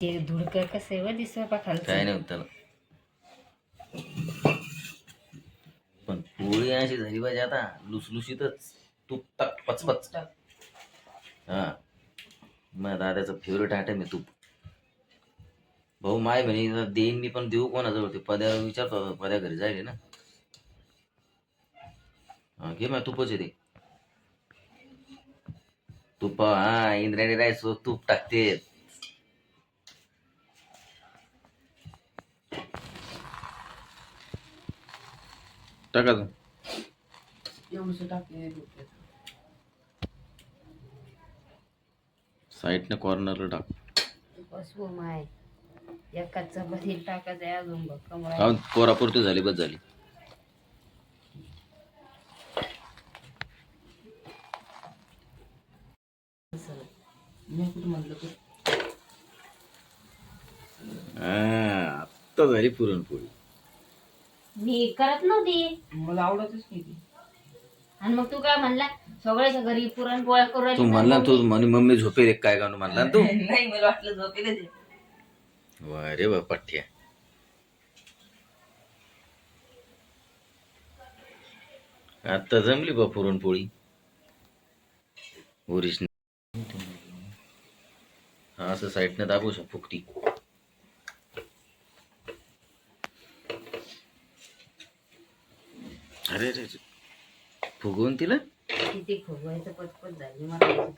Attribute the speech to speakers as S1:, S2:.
S1: ते धुडकं कसं आहे व दिसवा
S2: काय
S1: खालचं.
S2: नाही होत त्याला. पण पोळी अशी झाली पाहिजे आता लुसलुशीतच, तूप टाक पचपच. हा, मग दादाचं फेवरेट आयटम आहे तूप. भाऊ माय म्हणे देईन मी, पण देऊ कोणाजवळ? ते पद्याला विचारतो, पद्या घरी जाईल ना. हा घे मग तूपच आहे ते. तूप हा इंद्रायणी राईस तूप टाकते. टाका साईडने कॉर्नरला टाक.
S1: बसवू माय एकाच चपाती टाकायचं आहे अजून बघ कमळा.
S2: हा पोरापुरती झाली, बस झाली. आत्ता झाली पुरणपोळी.
S1: मी करत नव्हती, मला आवडतच नाही. आणि मग तू काय म्हणला सगळ्याच्या घरी पुरणपोळ्या करू राहिली
S2: तू
S1: ना
S2: म्हणला, तू
S1: मम्मी?
S2: म्हणे मम्मी झोपेल काय का म्हणला ना तू.
S1: नाही मला वाटलं झोपेल.
S2: वा रे बा पठ्ठ्या. आता जमली बा पुरणपोळी ओरिजिनल. हा असं साईडने दाबू शकतो फुकटी. अरे रे फुगवून तिला
S1: किती फुगवायचं पचपच झाली मला.